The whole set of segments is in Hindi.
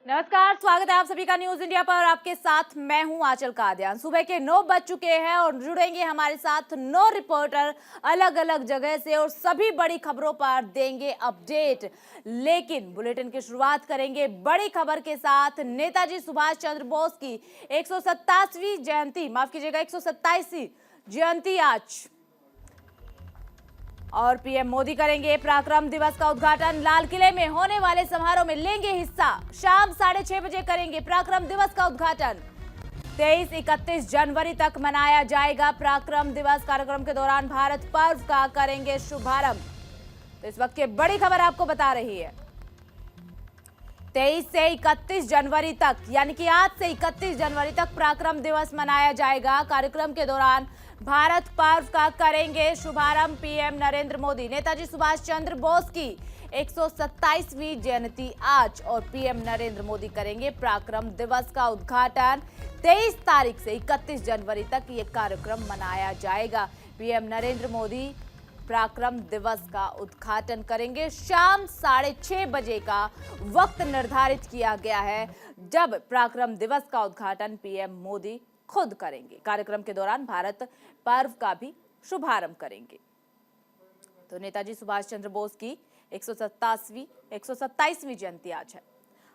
नमस्कार, स्वागत है आप सभी का न्यूज इंडिया पर। आपके साथ मैं हूं आंचल कादियान। सुबह के 9 बज चुके हैं और जुड़ेंगे हमारे साथ 9 रिपोर्टर अलग अलग जगह से और सभी बड़ी खबरों पर देंगे अपडेट। लेकिन बुलेटिन की शुरुआत करेंगे बड़ी खबर के साथ। नेताजी सुभाष चंद्र बोस की 127वीं जयंती, माफ कीजिएगा 127वीं जयंती आज, और पीएम मोदी करेंगे पराक्रम दिवस का उद्घाटन। लाल किले में होने वाले समारोह में लेंगे हिस्सा। शाम 6:30 बजे करेंगे पराक्रम दिवस का उद्घाटन। 23-31 जनवरी तक मनाया जाएगा पराक्रम दिवस। कार्यक्रम के दौरान भारत पर्व का करेंगे शुभारंभ। तो इस वक्त की बड़ी खबर आपको बता रही है, 23 से 31 जनवरी तक, यानी कि आज से 31 जनवरी तक पराक्रम दिवस मनाया जाएगा। कार्यक्रम के दौरान भारत पर्व का करेंगे शुभारंभ पीएम नरेंद्र मोदी। नेताजी सुभाष चंद्र बोस की 127वीं जयंती आज और पीएम नरेंद्र मोदी करेंगे पराक्रम दिवस का उद्घाटन। 23 तारीख से 31 जनवरी तक ये कार्यक्रम मनाया जाएगा। पीएम नरेंद्र मोदी पराक्रम दिवस का उद्घाटन करेंगे। शाम 6:30 बजे का वक्त निर्धारित किया गया है जब पराक्रम दिवस का उद्घाटन पीएम मोदी खुद करेंगे। कार्यक्रम के दौरान भारत पर्व का भी शुभारंभ करेंगे। तो नेताजी सुभाष चंद्र बोस की 127वीं जयंती आज है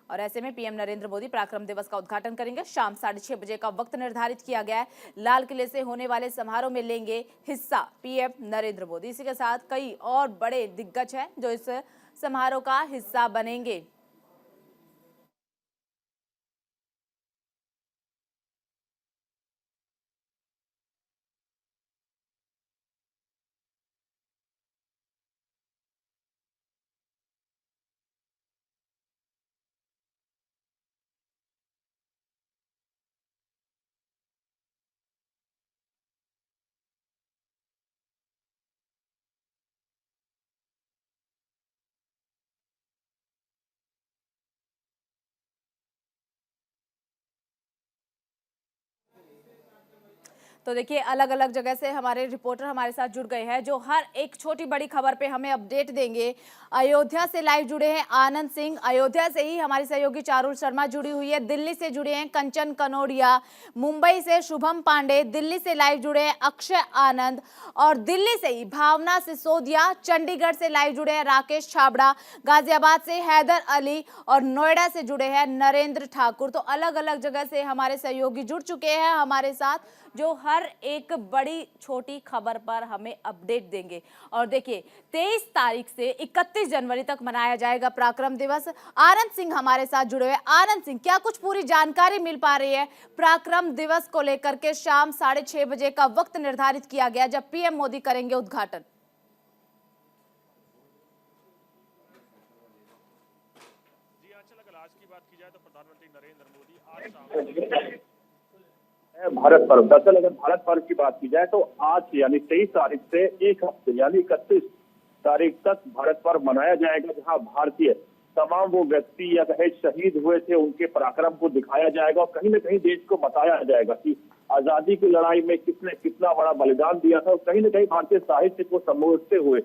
और ऐसे में पीएम नरेंद्र मोदी पराक्रम दिवस का उद्घाटन करेंगे। शाम 6:30 बजे का वक्त निर्धारित किया गया है। लाल किले से होने वाले समारोह में लेंगे हिस्सा पीएम नरेंद्र मोदी। इसी के साथ कई और बड़े दिग्गज हैं जो इस समारोह का हिस्सा बनेंगे। तो देखिए, अलग अलग जगह से हमारे रिपोर्टर हमारे साथ जुड़ गए हैं जो हर एक छोटी बड़ी खबर पे हमें अपडेट देंगे। अयोध्या से लाइव जुड़े हैं आनंद सिंह। अयोध्या से ही हमारी सहयोगी चारुल शर्मा जुड़ी हुई है। दिल्ली से जुड़े हैं कंचन कनोडिया। मुंबई से शुभम पांडे। दिल्ली से लाइव जुड़े हैं अक्षय आनंद और दिल्ली से ही भावना सिसोदिया। चंडीगढ़ से लाइव जुड़े हैं राकेश छाबड़ा। गाजियाबाद से हैदर अली और नोएडा से जुड़े हैं नरेंद्र ठाकुर। तो अलग अलग जगह से हमारे सहयोगी जुड़ चुके हैं हमारे साथ जो हर एक बड़ी छोटी खबर पर हमें अपडेट देंगे। और देखिए, 23 तारीख से 31 जनवरी तक मनाया जाएगा पराक्रम दिवस। आनंद सिंह हमारे साथ जुड़े हुए। आनंद सिंह, क्या कुछ पूरी जानकारी मिल पा रही है पराक्रम दिवस को लेकर के? शाम 6:30 बजे का वक्त निर्धारित किया गया जब पीएम मोदी करेंगे उद्घाटन। जी आंचल, अगर आज की बात की जाए तो प्रधानमंत्री नरेंद्र मोदी आज भारत पर्व, दरअसल अगर भारत पर्व की बात की जाए तो आज यानी 23 तारीख से एक हफ्ते यानी 31 तारीख तक भारत पर्व मनाया जाएगा, जहां भारतीय तमाम वो व्यक्ति या कहे शहीद हुए थे उनके पराक्रम को दिखाया जाएगा और कहीं न कहीं देश को बताया जाएगा कि आजादी की लड़ाई में किसने कितना बड़ा बलिदान दिया था और कहीं न कहीं भारतीय साहित्य को संबोधते हुए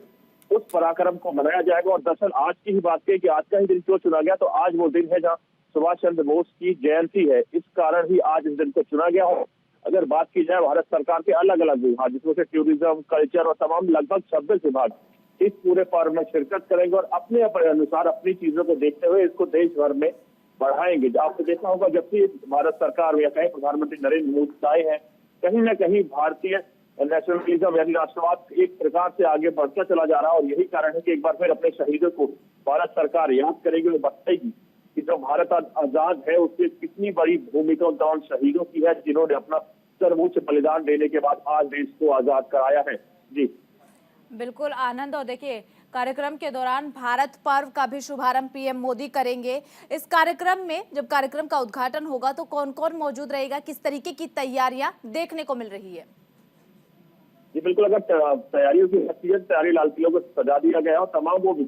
उस पराक्रम को मनाया जाएगा। और दरअसल आज की ही बात की कि आज का ही दिन क्यों चुना गया, तो आज वो दिन है जहाँ सुभाष चंद्र बोस की जयंती है। इस कारण ही आज इस दिन को चुना गया हो। अगर बात की जाए भारत सरकार के अलग अलग विभाग, जिसमें से टूरिज्म, कल्चर और तमाम लगभग 26 विभाग इस पूरे पर्व में शिरकत करेंगे और अपने अनुसार अपनी चीजों को देखते हुए इसको देश भर में बढ़ाएंगे। आपने देखा होगा जब से भारत सरकार या कहीं प्रधानमंत्री नरेंद्र मोदी आए हैं, कहीं न कहीं भारतीय नेशनलिज्म यानी राष्ट्रवाद एक प्रकार से आगे बढ़ता चला जा रहा है। और यही कारण है कि एक बार फिर अपने शहीदों को भारत सरकार याद करेगी और बताएगी कि जो भारत आजाद है उससे कितनी बड़ी भूमिका उन तमाम शहीदों की है जिन्होंने अपना सर्वोच्च बलिदान देने के बाद आज देश को आजाद कराया है। जी बिल्कुल आनंद। और देखिए, कार्यक्रम के दौरान भारत पर्व का भी शुभारंभ पीएम मोदी करेंगे। इस कार्यक्रम में जब कार्यक्रम का उद्घाटन होगा तो कौन कौन मौजूद रहेगा, किस तरीके की तैयारियां देखने को मिल रही है? जी बिल्कुल, अगर तैयारियों की तैयारी लाल किले को सजा दिया गया और तमाम वो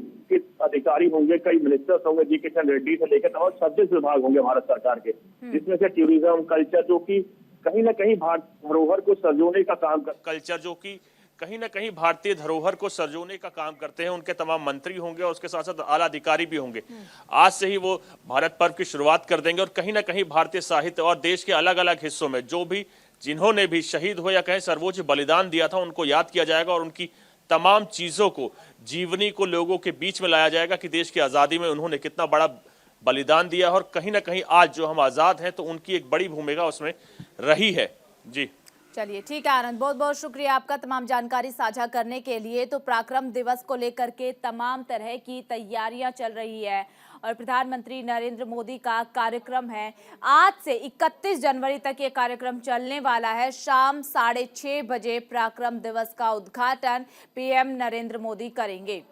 अधिकारी होंगे, कई मिनिस्टर्स होंगे, जी किशन रेड्डी से लेकर तमाम 26 विभाग होंगे भारत सरकार के, जिसमें से टूरिज्म, कल्चर जो कि कहीं ना कहीं भारत धरोहर को संजोने का काम कर, कल्चर जो कि कहीं ना कहीं भारतीय धरोहर को संजोने का काम करते हैं। उनके तमाम मंत्री होंगे और उसके साथ साथ आला अधिकारी भी होंगे। आज से ही वो भारत पर्व की शुरुआत कर देंगे और कहीं ना कहीं भारतीय साहित्य और देश के अलग अलग हिस्सों में जो भी जिन्होंने भी शहीद हो या कहें सर्वोच्च बलिदान दिया था उनको याद किया जाएगा और उनकी तमाम चीजों को, जीवनी को लोगों के बीच में लाया जाएगा कि देश की आजादी में उन्होंने कितना बड़ा बलिदान दिया और कहीं ना कहीं आज जो हम आजाद हैं तो उनकी एक बड़ी भूमिका उसमें रही है। जी चलिए ठीक है आनंद, बहुत बहुत शुक्रिया आपका तमाम जानकारी साझा करने के लिए। तो पराक्रम दिवस को लेकर के तमाम तरह की तैयारियां चल रही है और प्रधानमंत्री नरेंद्र मोदी का कार्यक्रम है। आज से 31 जनवरी तक ये कार्यक्रम चलने वाला है। शाम 6:30 बजे पराक्रम दिवस का उद्घाटन पीएम नरेंद्र मोदी करेंगे।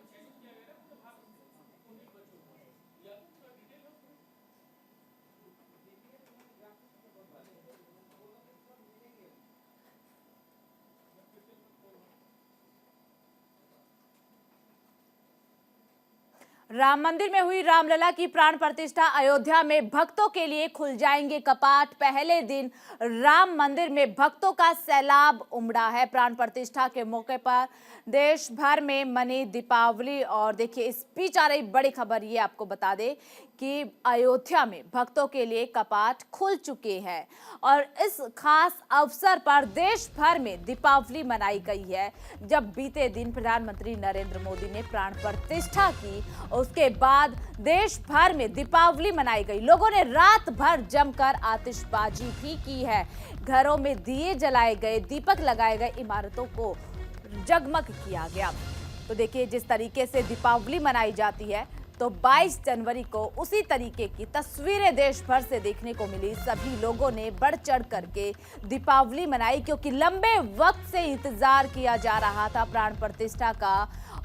राम मंदिर में हुई रामलला की प्राण प्रतिष्ठा। अयोध्या में भक्तों के लिए खुल जाएंगे कपाट। पहले दिन राम मंदिर में भक्तों का सैलाब उमड़ा है। प्राण प्रतिष्ठा के मौके पर देश भर में मनी दीपावली। और देखिए इस बीच आ रही बड़ी खबर ये आपको बता दे कि अयोध्या में भक्तों के लिए कपाट खुल चुके हैं और इस खास अवसर पर देश भर में दीपावली मनाई गई है। जब बीते दिन प्रधानमंत्री नरेंद्र मोदी ने प्राण प्रतिष्ठा की, उसके बाद देश भर में दीपावली मनाई गई। लोगों ने रात भर जमकर आतिशबाजी भी की है। घरों में दिए जलाए गए, दीपक लगाए गए, इमारतों को जगमग किया गया। तो देखिए जिस तरीके से दीपावली मनाई जाती है तो 22 जनवरी को उसी तरीके की तस्वीरें देश भर से देखने को मिली। सभी लोगों ने बढ़ चढ़ करके दीपावली मनाई क्योंकि लंबे वक्त से इंतजार किया जा रहा था प्राण प्रतिष्ठा का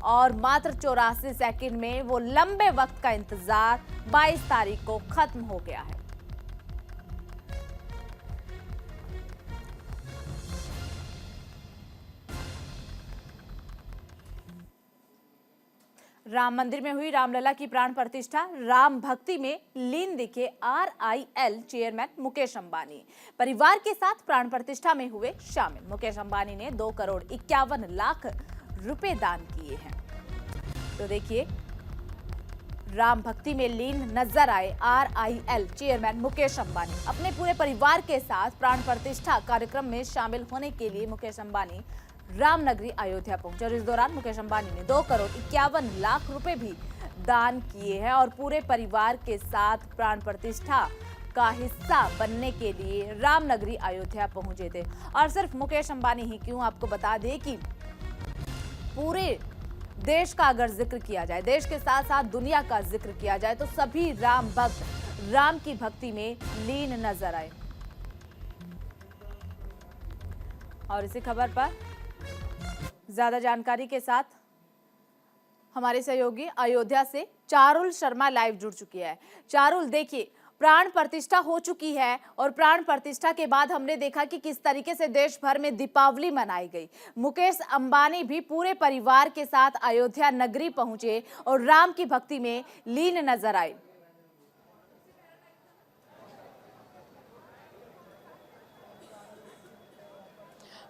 और मात्र 84 सेकंड में वो लंबे वक्त का इंतजार 22 तारीख को खत्म हो गया है। राम मंदिर में हुई रामलला की प्राण प्रतिष्ठा। राम भक्ति में लीन दिखे RIL चेयरमैन मुकेश अंबानी परिवार के साथ प्राण प्रतिष्ठा में हुए शामिल। मुकेश अंबानी ने 2 करोड़ 51 लाख रुपए दान किए हैं। तो देखिए राम भक्ति में लीन नजर आए RIL चेयरमैन मुकेश अंबानी। अपने पूरे परिवार के साथ प्राण प्रतिष्ठा कार्यक्रम में शामिल होने के लिए मुकेश अंबानी रामनगरी अयोध्या पहुंचे और इस दौरान मुकेश अंबानी ने 2 करोड़ 51 लाख रुपए भी दान किए हैं और पूरे परिवार के साथ प्राण प्रतिष्ठा का हिस्सा बनने के लिए रामनगरी अयोध्या पहुंचे थे। और सिर्फ मुकेश अंबानी ही क्यों, आपको बता दें कि पूरे देश का अगर जिक्र किया जाए, देश के साथ साथ दुनिया का जिक्र किया जाए तो सभी राम भक्त राम की भक्ति में लीन नजर आए। और इसी खबर पर ज्यादा जानकारी के साथ हमारे सहयोगी अयोध्या से चारुल शर्मा लाइव जुड़ चुकी है। चारुल, देखिए प्राण प्रतिष्ठा हो चुकी है और प्राण प्रतिष्ठा के बाद हमने देखा कि किस तरीके से देश भर में दीपावली मनाई गई। मुकेश अंबानी भी पूरे परिवार के साथ अयोध्या नगरी पहुंचे और राम की भक्ति में लीन नजर आए।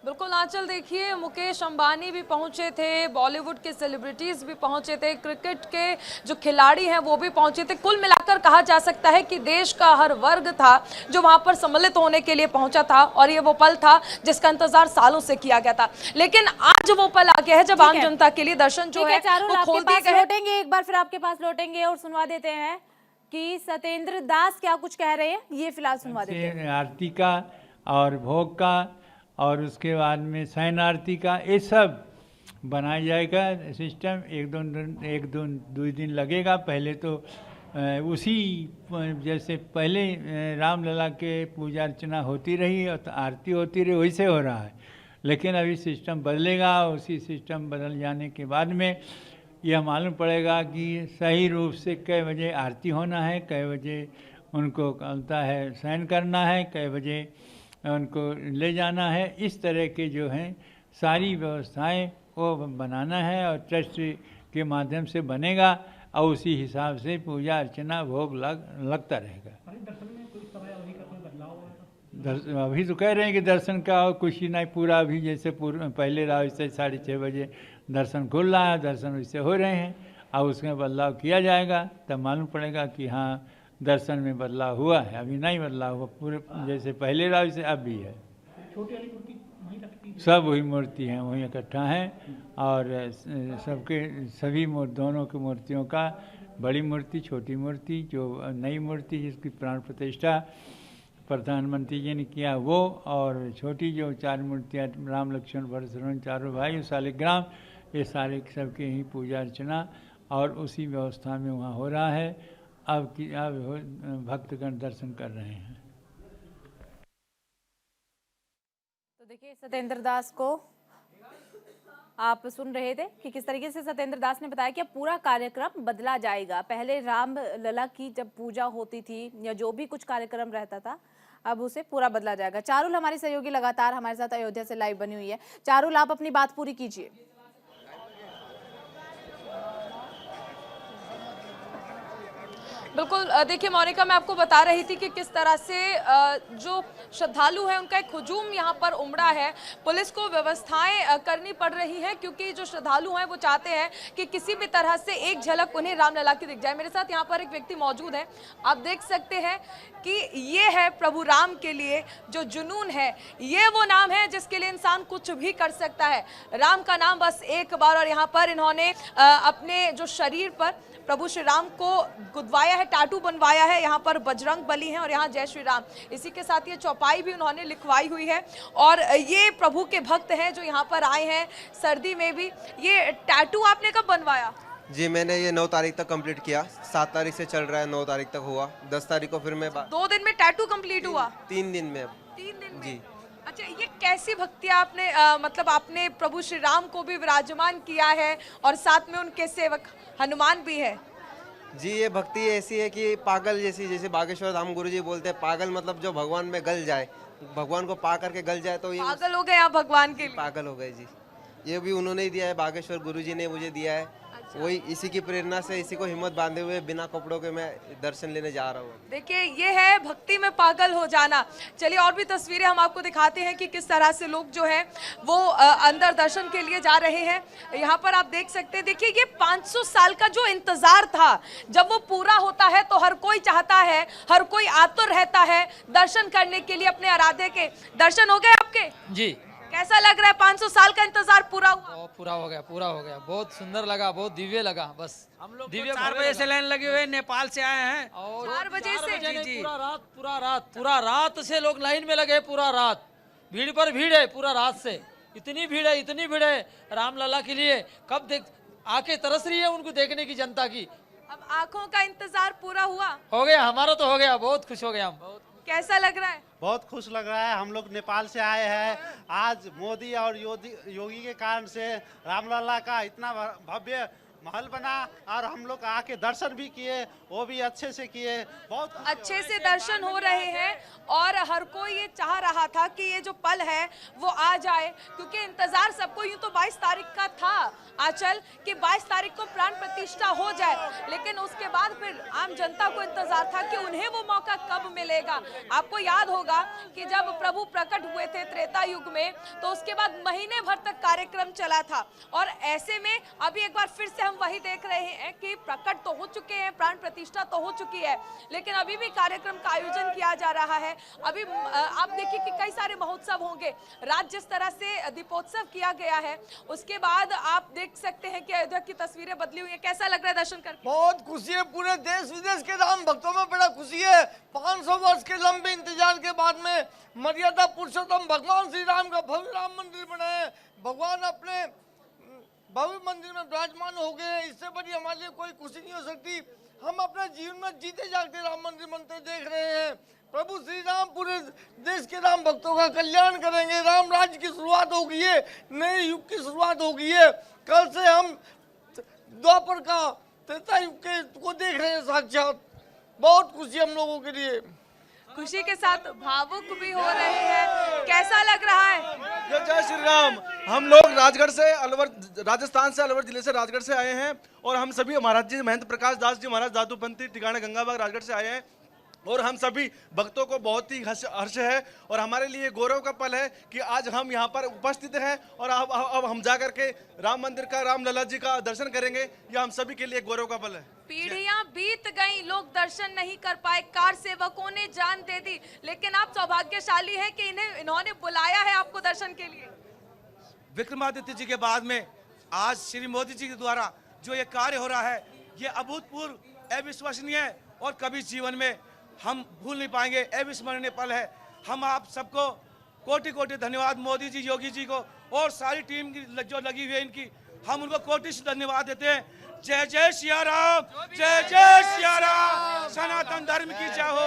बिल्कुल आंचल, देखिए मुकेश अंबानी भी पहुंचे थे, बॉलीवुड के सेलिब्रिटीज भी पहुंचे थे, क्रिकेट के जो खिलाड़ी हैं वो भी पहुंचे थे। कुल मिलाकर कहा जा सकता है कि देश का हर वर्ग था जो वहां पर सम्मिलित होने के लिए पहुंचा था और ये वो पल था जिसका इंतजार सालों से किया गया था। लेकिन आज वो पल आ गया है जब आम जनता के लिए दर्शन जो है वो खोल दिए गए। लौटेंगे एक बार फिर आपके पास लौटेंगे और सुनवा देते हैं कि सत्येंद्र दास क्या कुछ कह रहे हैं, ये फिलहाल सुनवा देते हैं। आरती का और भोग का और उसके बाद में शयन आरती का ये सब बनाया जाएगा सिस्टम। एक दो दिन लगेगा। पहले तो उसी जैसे पहले रामलला के पूजा अर्चना होती रही और आरती होती रही वैसे हो रहा है, लेकिन अभी सिस्टम बदलेगा। उसी सिस्टम बदल जाने के बाद में यह मालूम पड़ेगा कि सही रूप से कै बजे आरती होना है, कै बजे उनको कहता है शयन करना है, कै बजे उनको ले जाना है। इस तरह के जो हैं सारी व्यवस्थाएं वो बनाना है और ट्रस्ट के माध्यम से बनेगा और उसी हिसाब से पूजा अर्चना भोग लगता रहेगा। अभी तो कह रहे हैं कि दर्शन का कुछ ही नहीं पूरा, अभी जैसे पहले रहा वैसे 6:30 बजे दर्शन खुल रहा है, दर्शन वैसे हो रहे हैं। अब उसमें बदलाव किया जाएगा तब मालूम पड़ेगा कि हाँ दर्शन में बदलाव हुआ है। अभी नहीं बदलाव हुआ, पूरे जैसे पहले रहा वैसे अब भी है। सब वही मूर्ति हैं, वही इकट्ठा हैं और सबके सभी दोनों की मूर्तियों का, बड़ी मूर्ति छोटी मूर्ति, जो नई मूर्ति जिसकी प्राण प्रतिष्ठा प्रधानमंत्री जी ने किया वो, और छोटी जो 4 मूर्तियाँ राम लक्ष्मण भरत शत्रुघ्न चारों भाई शालिग्राम, ये सारे सबके ही पूजा अर्चना और उसी व्यवस्था में वहाँ हो रहा है। अब भक्तगण दर्शन कर रहे हैं। तो देखिए सत्येंद्र दास को आप सुन रहे थे कि किस तरीके से सत्येंद्र दास ने बताया कि अब पूरा कार्यक्रम बदला जाएगा। पहले राम लला की जब पूजा होती थी या जो भी कुछ कार्यक्रम रहता था, अब उसे पूरा बदला जाएगा। चारुल हमारी सहयोगी लगातार हमारे साथ अयोध्या से लाइव बनी हुई है। चारुल, आप अपनी बात पूरी कीजिए। बिल्कुल, देखिए मोनिका, मैं आपको बता रही थी कि किस तरह से जो श्रद्धालु हैं उनका एक हुजूम यहाँ पर उमड़ा है। पुलिस को व्यवस्थाएं करनी पड़ रही हैं क्योंकि जो श्रद्धालु हैं वो चाहते हैं कि किसी भी तरह से एक झलक उन्हें रामलला की दिख जाए। मेरे साथ यहाँ पर एक व्यक्ति मौजूद है, आप देख सकते हैं कि ये है प्रभु राम के लिए जो जुनून है, ये वो नाम है जिसके लिए इंसान कुछ भी कर सकता है। राम का नाम बस एक बार, और यहाँ पर इन्होंने अपने जो शरीर पर प्रभु श्री राम को गुदवाया है, टाटू बनवाया है। यहाँ पर बजरंग बली हैं और यहाँ जय श्री राम। इसी के साथ ये चौपाई भी उन्होंने लिखवाई हुई है। और ये प्रभु के भक्त हैं जो यहाँ पर आए हैं सर्दी में भी। ये टैटू आपने कब बनवाया? जी मैंने ये 9 तारीख तक कंप्लीट किया, 7 तारीख से चल रहा है, 9 तारीख तक हुआ, 10 तारीख को फिर मैं 2 दिन में टैटू कंप्लीट हुआ? 3 दिन में। 3 दिन में जी। अच्छा, ये कैसी भक्ति आपने मतलब आपने प्रभु श्री राम को भी विराजमान किया है और साथ में उनके सेवक हनुमान भी है। जी ये भक्ति ऐसी है कि पागल जैसी, जैसे बागेश्वर धाम गुरुजी बोलते हैं पागल मतलब जो भगवान में गल जाए, भगवान को पा करके गल जाए, तो ये पागल हो गए आप भगवान के लिए? पागल हो गए जी। ये भी उन्होंने ही दिया है, बागेश्वर गुरुजी ने मुझे दिया है। वही इसी की प्रेरणा से, इसी को हिम्मत बांधे हुए बिना कपड़ों के मैं दर्शन लेने जा रहा हूँ। देखिए ये है भक्ति में पागल हो जाना। चलिए और भी तस्वीरें हम आपको दिखाते हैं कि किस तरह से लोग जो है वो अंदर दर्शन के लिए जा रहे हैं। यहाँ पर आप देख सकते हैं, देखिए ये 500 साल का जो इंतजार था, जब वो पूरा होता है तो हर कोई चाहता है, हर कोई आतुर रहता है दर्शन करने के लिए अपने आराध्य के। दर्शन हो गए आपके? जी। कैसा लग रहा है? 500 साल का इंतजार पूरा हुआ? पूरा हो गया, पूरा हो गया। बहुत सुंदर लगा, बहुत दिव्य लगा। बस हम लोग दिव्य 4 बजे से लाइन लगे हुए, नेपाल से आए हैं। और 4 बजे से? जी जी, पूरा रात से लोग लाइन में लगे, पूरा रात भीड़ पर भीड़ है, पूरा रात से इतनी भीड़ है रामलला के लिए। कब देख आके तरस रही है उनको देखने की जनता की। अब आंखों का इंतजार पूरा हुआ? हो गया, हमारा तो हो गया, बहुत खुश हो गया हम। कैसा लग रहा है? बहुत खुश लग रहा है। हम लोग नेपाल से आए हैं। आज मोदी और योगी के कारण से रामलला का इतना भव्य महल बना और हम लोग आके दर्शन भी किए, वो भी अच्छे से किए, बहुत अच्छे से दर्शन हो रहे हैं। और हर कोई ये चाह रहा था कि ये जो पल है वो आ जाए, क्योंकि इंतजार सबको यूं तो 22 तारीख का था आंचल कि 22 तारीख को प्राण प्रतिष्ठा हो जाए, लेकिन उसके बाद फिर आम जनता को इंतजार था कि उन्हें वो मौका कब मिलेगा। आपको याद होगा कि जब प्रभु प्रकट हुए थे त्रेता युग में, तो उसके बाद महीने भर तक कार्यक्रम चला था। और ऐसे में अभी एक बार फिर से हम वही देख रहे हैं कि प्रकट तो हो चुके हैं, प्राण प्रतिष्ठा तो हो चुकी है, लेकिन अभी भी कार्यक्रम का आयोजन किया जा रहा है। अभी आप देखिए कि कई सारे महोत्सव होंगे। रात जिस तरह से दीपोत्सव किया गया है, उसके बाद आप देख सकते हैं कि अयोध्या की तस्वीरें बदली हुई है। कैसा लग रहा है दर्शन करके? बहुत खुशी है, पूरे देश विदेश के राम भक्तों में बड़ा खुशी है। 500 वर्ष के लंबे इंतजार के बाद में मर्यादा पुरुषोत्तम भगवान श्री राम का भव्य राम मंदिर बना है। भगवान अपने भव्य मंदिर में विराजमान हो गए। इससे बड़ी हमारे लिए कोई खुशी नहीं हो सकती। हम अपने जीवन में जीते जागते राम मंदिर बनते देख रहे हैं। प्रभु श्री राम पूरे देश के राम भक्तों का कल्याण करेंगे। राम राज्य की शुरुआत हो गई है, नए युग की शुरुआत हो गई है। कल से हम द्वापर का त्रेता युग के को देख रहे हैं साक्षात। बहुत खुशी हम लोगों के लिए। खुशी के साथ भावुक भी हो रहे हैं। कैसा लग रहा है? जय श्री राम। हम लोग राजगढ़ से अलवर, राजस्थान से अलवर जिले से राजगढ़ से आए हैं और हम सभी महाराज जी महंत प्रकाश दास जी महाराज दादूपंथी ठिकाना गंगाबाग राजगढ़ से आए हैं और हम सभी भक्तों को बहुत ही हर्ष है और हमारे लिए गौरव का पल है कि आज हम यहाँ पर उपस्थित हैं और अब हम जाकर के राम मंदिर का, रामलला जी का दर्शन करेंगे। यह हम सभी के लिए गौरव का पल है। पीढ़ियां बीत गई, लोग दर्शन नहीं कर पाए, कार सेवकों ने जान दे दी, लेकिन आप सौभाग्यशाली हैं कि इन्होंने बुलाया है आपको दर्शन के लिए। विक्रमादित्य जी के बाद में आज श्री मोदी जी के द्वारा जो ये कार्य हो रहा है, ये अभूतपूर्व, अविश्वसनीय है और कभी जीवन में हम भूल नहीं पाएंगे, अविस्मरणीय पल है। हम आप सबको कोटि कोटि धन्यवाद, मोदी जी, योगी जी को और सारी टीम की जो लगी हुई है इनकी, हम उनको कोटि से धन्यवाद देते हैं। जय जय सिया राम, जय जय सिया राम, सनातन धर्म की जय हो,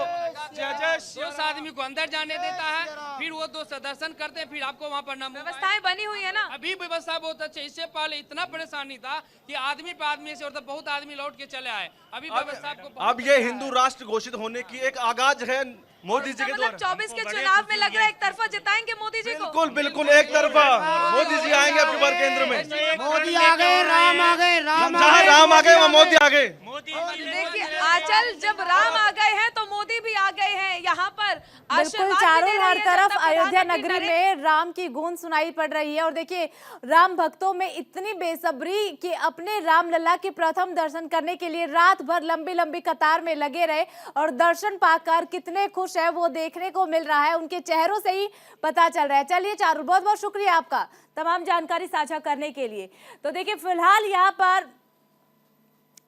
जय जय सिया उस आदमी को अंदर जाने देता है, फिर वो दोस्त दर्शन करते हैं, फिर आपको वहाँ पर व्यवस्थाएं बनी हुई है ना। अभी व्यवस्था बहुत अच्छी। इससे पहले इतना परेशानी था कि आदमी पे आदमी से और बहुत आदमी लौट के चले आए। अभी व्यवस्था अब ये हिंदू राष्ट्र घोषित होने की एक आगाज है मोदी जी के द्वारा। 24 के चुनाव में लग रहा है एक तरफा जिताएंगे मोदी जी को। बिल्कुल बिल्कुल एक तरफा मोदी जी आएंगे आपकी बार केंद्र में। मोदी आ गए, राम आ गए, जहाँ राम आ गए वहाँ मोदी आ गए। देखिए आंचल, जब राम आ गए हैं तो मोदी भी आ गए हैं यहाँ पर। बिल्कुल चारों हर तरफ अयोध्या नगरी में राम की गूंज सुनाई पड़ रही है और देखिए राम भक्तों में इतनी बेसब्री कि अपने रामलला के प्रथम दर्शन करने के लिए रात भर लंबी लंबी कतार में लगे रहे और दर्शन पाकर कितने खुश है वो देखने को मिल रहा है, उनके चेहरों से ही पता चल रहा है। चलिए चारुल, बहुत बहुत शुक्रिया आपका तमाम जानकारी साझा करने के लिए। तो देखिए फिलहाल यहाँ पर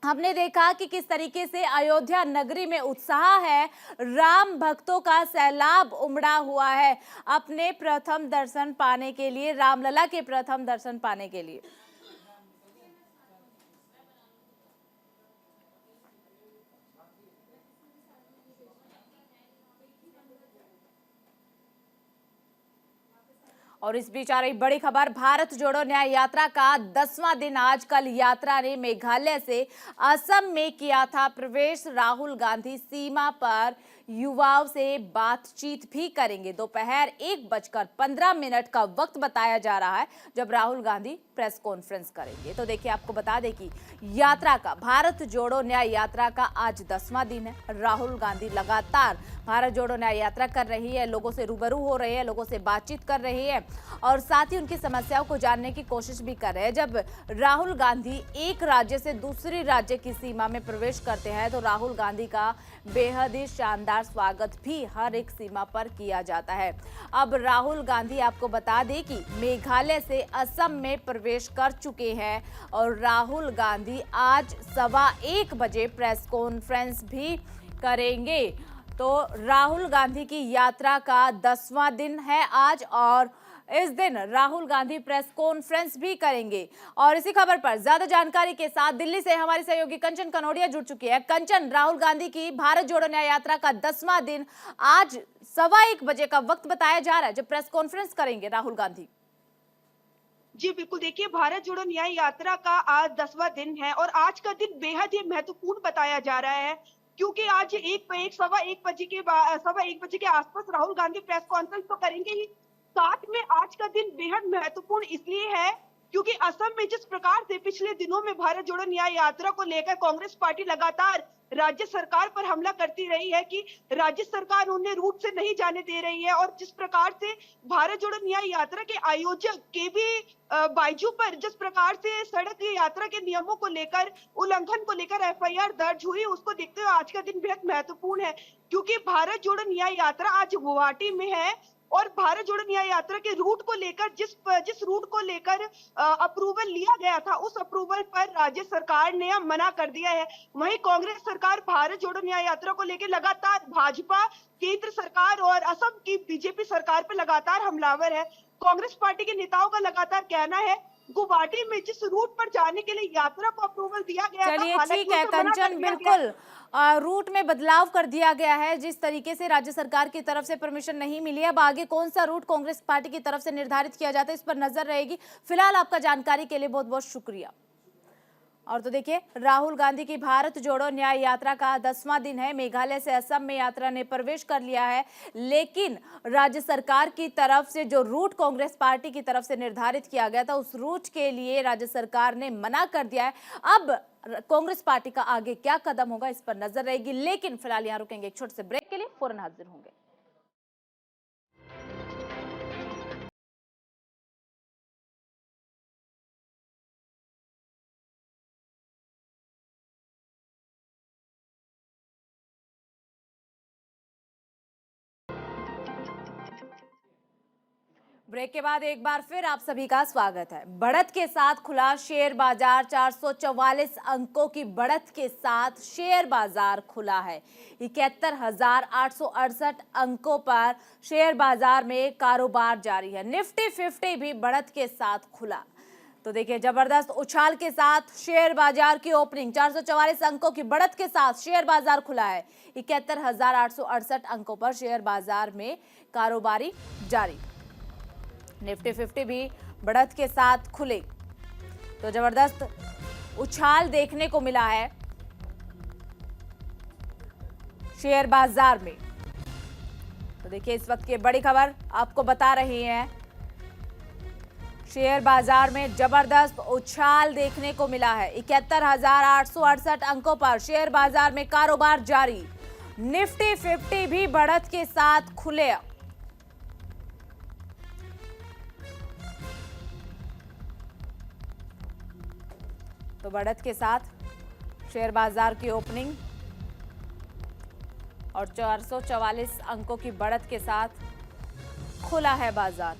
हमने देखा कि किस तरीके से अयोध्या नगरी में उत्साह है, राम भक्तों का सैलाब उमड़ा हुआ है अपने प्रथम दर्शन पाने के लिए, रामलला के प्रथम दर्शन पाने के लिए। और इस बीच आ रही बड़ी खबर, भारत जोड़ो न्याय यात्रा का 10वां दिन आज। कल यात्रा ने मेघालय से असम में किया था प्रवेश। राहुल गांधी सीमा पर युवाओं से बातचीत भी करेंगे। दोपहर 1:15 का वक्त बताया जा रहा है जब राहुल गांधी प्रेस कॉन्फ्रेंस करेंगे। तो देखिए आपको बता दें कि यात्रा का, भारत जोड़ो न्याय यात्रा का आज 10वां दिन है। राहुल गांधी लगातार भारत जोड़ो न्याय यात्रा कर रही है, लोगों से रूबरू हो रही है, लोगों से बातचीत कर रही है और साथ ही उनकी समस्याओं को जानने की कोशिश भी कर रहे हैं। जब राहुल गांधी एक राज्य से दूसरे राज्य की सीमा में प्रवेश करते हैं तो राहुल गांधी का बेहद ही शानदार स्वागत भी हर एक सीमा पर किया जाता है। अब राहुल गांधी आपको बता दें कि मेघालय से असम में प्रवेश कर चुके हैं और राहुल गांधी आज 1:15 बजे प्रेस कॉन्फ्रेंस भी करेंगे। तो राहुल गांधी की यात्रा का 10वां दिन है आज और इस दिन राहुल गांधी प्रेस कॉन्फ्रेंस भी करेंगे। और इसी खबर पर ज्यादा जानकारी के साथ दिल्ली से हमारी सहयोगी कंचन कनौडिया जुड़ चुकी है। कंचन, राहुल गांधी की भारत जोड़ो न्याय यात्रा का 10वां दिन आज 1:15 बजे का वक्त बताया जा रहा है जब प्रेस कॉन्फ्रेंस करेंगे राहुल गांधी। जी बिल्कुल, देखिए भारत जोड़ो न्याय यात्रा का आज 10वां दिन है और आज का दिन बेहद ही महत्वपूर्ण बताया जा रहा है क्योंकि आज 1:15 बजे के आसपास राहुल गांधी प्रेस कॉन्फ्रेंस तो करेंगे ही, साथ में आज का दिन बेहद महत्वपूर्ण इसलिए है क्योंकि असम में जिस प्रकार से पिछले दिनों में भारत जोड़ो न्याय यात्रा को लेकर कांग्रेस पार्टी लगातार राज्य सरकार पर हमला करती रही है कि राज्य सरकार उन्हें रूट से नहीं जाने दे रही है और जिस प्रकार से भारत जोड़ो न्याय यात्रा के आयोजक केवी बाइजू पर जिस प्रकार से सड़क यात्रा के नियमों को लेकर, उल्लंघन को लेकर एफआईआर दर्ज हुई, उसको देखते हुए आज का दिन बेहद महत्वपूर्ण है क्योंकि भारत जोड़ो न्याय यात्रा आज गुवाहाटी में है और भारत जोड़ो न्याय यात्रा के रूट को लेकर जिस रूट को लेकर अप्रूवल लिया गया था उस अप्रूवल पर राज्य सरकार ने मना कर दिया है। वहीं कांग्रेस सरकार भारत जोड़ो न्याय यात्रा को लेकर लगातार भाजपा, केंद्र सरकार और असम की बीजेपी सरकार पर लगातार हमलावर है। कांग्रेस पार्टी के नेताओं का लगातार कहना है गुवाहाटी में जिस रूट पर जाने के लिए यात्रा को अप्रूवल दिया गया था, चलिए ठीक है कंचन, बिल्कुल रूट में बदलाव कर दिया गया है जिस तरीके से राज्य सरकार की तरफ से परमिशन नहीं मिली है। अब आगे कौन सा रूट कांग्रेस पार्टी की तरफ से निर्धारित किया जाता है इस पर नजर रहेगी। फिलहाल आपका जानकारी के लिए बहुत बहुत शुक्रिया। और तो देखिए, राहुल गांधी की भारत जोड़ो न्याय यात्रा का 10वां दिन है। मेघालय से असम में यात्रा ने प्रवेश कर लिया है, लेकिन राज्य सरकार की तरफ से जो रूट कांग्रेस पार्टी की तरफ से निर्धारित किया गया था, उस रूट के लिए राज्य सरकार ने मना कर दिया है। अब कांग्रेस पार्टी का आगे क्या कदम होगा, इस पर नजर रहेगी। लेकिन फिलहाल यहाँ रुकेंगे एक छोटे से ब्रेक के लिए, फौरन हाजिर होंगे। ब्रेक के बाद एक बार फिर आप सभी का स्वागत है। बढ़त के साथ खुला शेयर बाजार, 444 अंकों की बढ़त के साथ शेयर बाजार खुला है। 71,868 अंकों पर शेयर बाजार में कारोबार जारी है। निफ्टी 50 भी बढ़त के साथ खुला। तो देखिए, जबरदस्त उछाल के साथ शेयर बाजार की ओपनिंग, 444 अंकों की बढ़त के साथ शेयर बाजार खुला है। 71,868 अंकों पर शेयर बाजार में कारोबारी जारी। निफ्टी 50 भी बढ़त के साथ खुले। तो जबरदस्त उछाल देखने को मिला है शेयर बाजार में। तो देखिए, इस वक्त की बड़ी खबर आपको बता रहे हैं, शेयर बाजार में जबरदस्त उछाल देखने को मिला है। 71,868 अंकों पर शेयर बाजार में कारोबार जारी। निफ्टी 50 भी बढ़त के साथ खुले। तो बढ़त के साथ शेयर बाजार की ओपनिंग और 444 अंकों की बढ़त के साथ खुला है बाजार।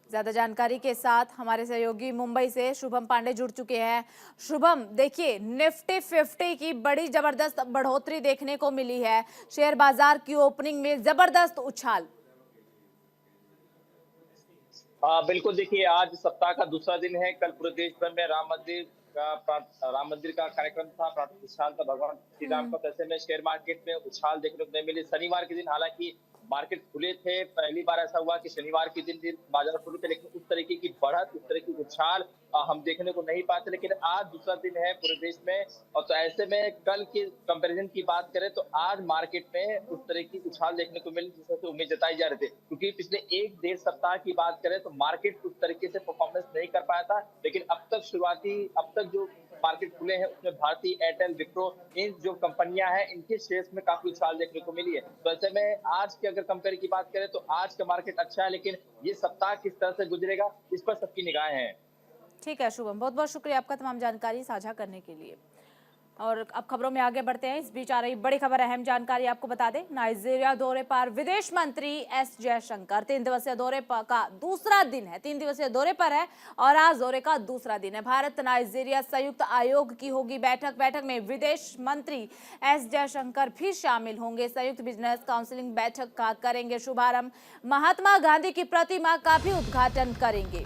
ज्यादा जानकारी के साथ हमारे सहयोगी मुंबई से शुभम पांडे जुड़ चुके हैं। शुभम, देखिए, निफ्टी 50 की बड़ी जबरदस्त बढ़ोतरी देखने को मिली है। शेयर बाजार की ओपनिंग में जबरदस्त उछाल। बिल्कुल, देखिए, आज सप्ताह का दूसरा दिन है। कल पूरे देश भर में राम मंदिर का कार्यक्रम था, प्रातः प्रतिष्ठान था भगवान श्री राम का। ऐसे में शेयर मार्केट में उछाल देखने को नहीं मिली। शनिवार के दिन हालांकि मार्केट खुले थे, पहली बार ऐसा हुआ कि शनिवार के दिन बाजार खुले थे, लेकिन उस तरीके की बढ़त, उस तरह की उछाल हम देखने को नहीं पाते। लेकिन आज दूसरा दिन है पूरे देश में, और तो ऐसे में कल के कंपैरिजन की बात करें तो आज मार्केट में उस तरह की उछाल देखने को मिली जिससे उम्मीद जताई जा रही थी। क्योंकि पिछले 1-1.5 सप्ताह की बात करें तो मार्केट उस तरीके से परफॉर्मेंस नहीं कर पाया था। लेकिन अब तक जो मार्केट खुले हैं उसमें भारती एयरटेल, विप्रो, इन जो कंपनियां हैं, इनके शेयर्स में काफी उछाल देखने को मिली है। तो ऐसे में आज के अगर कंपेयर की बात करें तो आज का मार्केट अच्छा है, लेकिन ये सप्ताह किस तरह से गुजरेगा इस पर सबकी निगाहें हैं। ठीक है शुभम, बहुत बहुत शुक्रिया आपका तमाम जानकारी साझा करने के लिए। और अब खबरों में आगे बढ़ते हैं। इस बीच आ रही बड़ी खबर, अहम जानकारी आपको बता दें। नाइजीरिया दौरे पर विदेश मंत्री एस जयशंकर। 3 दिवसीय दौरे का दूसरा दिन है। 3 दिवसीय दौरे पर है और आज दौरे का दूसरा दिन है। भारत नाइजीरिया संयुक्त आयोग की होगी बैठक में विदेश मंत्री एस जयशंकर भी शामिल होंगे। संयुक्त बिजनेस काउंसिलिंग बैठक का करेंगे शुभारंभ। महात्मा गांधी की प्रतिमा का भी उद्घाटन करेंगे।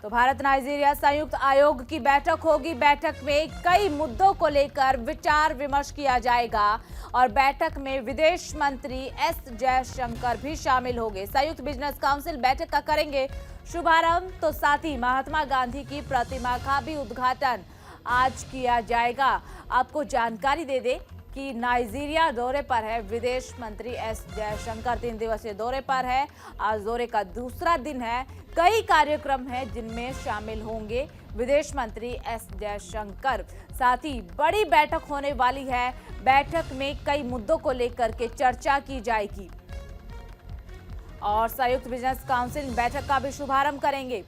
तो भारत नाइजीरिया संयुक्त आयोग की बैठक होगी। बैठक में कई मुद्दों को लेकर विचार विमर्श किया जाएगा और बैठक में विदेश मंत्री एस जयशंकर भी शामिल होंगे। संयुक्त बिजनेस काउंसिल बैठक का करेंगे शुभारंभ। तो साथ ही महात्मा गांधी की प्रतिमा का भी उद्घाटन आज किया जाएगा। आपको जानकारी दे दें कि नाइजीरिया दौरे पर है विदेश मंत्री एस जयशंकर। 3 दिवसीय दौरे पर है। आज दौरे का दूसरा दिन है। कई कार्यक्रम हैं जिनमें शामिल होंगे विदेश मंत्री एस जयशंकर। साथ ही बड़ी बैठक होने वाली है। बैठक में कई मुद्दों को लेकर के चर्चा की जाएगी और संयुक्त बिजनेस काउंसिल बैठक का भी शुभारंभ करेंगे।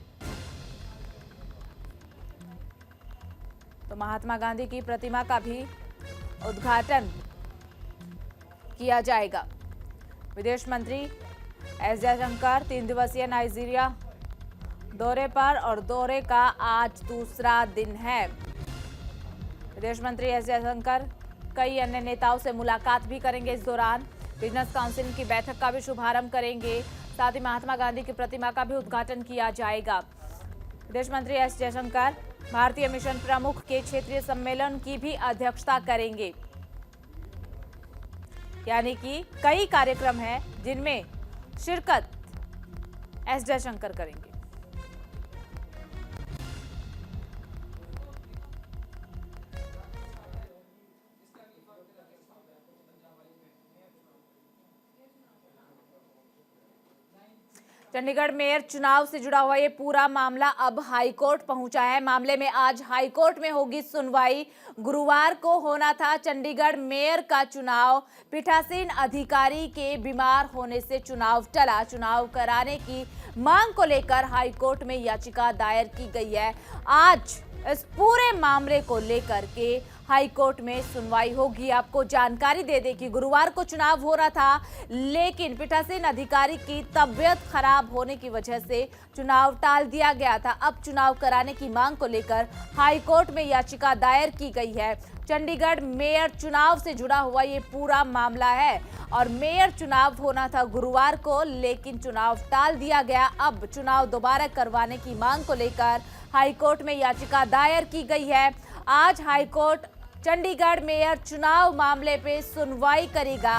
तो महात्मा गांधी की प्रतिमा का भी उद्घाटन किया जाएगा। विदेश मंत्री एस जयशंकर 3 दिवसीय नाइजीरिया दौरे पर और दौरे का आज दूसरा दिन है। विदेश मंत्री एस जयशंकर कई अन्य नेताओं से मुलाकात भी करेंगे। इस दौरान बिजनेस काउंसिल की बैठक का भी शुभारंभ करेंगे। साथ ही महात्मा गांधी की प्रतिमा का भी उद्घाटन किया जाएगा। विदेश मंत्री एस जयशंकर भारतीय मिशन प्रमुख के क्षेत्रीय सम्मेलन की भी अध्यक्षता करेंगे। यानी कि कई कार्यक्रम हैं जिनमें शिरकत एस जयशंकर करेंगे। चंडीगढ़ मेयर चुनाव से जुड़ा हुआ ये पूरा मामला अब हाईकोर्ट पहुंचा है। मामले में आज हाईकोर्ट में होगी सुनवाई। गुरुवार को होना था चंडीगढ़ मेयर का चुनाव। पीठासीन अधिकारी के बीमार होने से चुनाव टला। चुनाव कराने की मांग को लेकर हाईकोर्ट में याचिका दायर की गई है। आज इस पूरे मामले को लेकर के हाईकोर्ट में सुनवाई होगी। आपको जानकारी दे दें कि गुरुवार को चुनाव हो रहा था, लेकिन पीठासीन अधिकारी की तबीयत खराब होने की वजह से चुनाव टाल दिया गया था। अब चुनाव कराने की मांग को लेकर हाईकोर्ट में याचिका दायर की गई है। चंडीगढ़ मेयर चुनाव से जुड़ा हुआ ये पूरा मामला है और मेयर चुनाव होना था गुरुवार को, लेकिन चुनाव टाल दिया गया। अब चुनाव दोबारा करवाने की मांग को लेकर हाईकोर्ट में याचिका दायर की गई है। आज हाईकोर्ट चंडीगढ़ मेयर चुनाव मामले पे सुनवाई करेगा।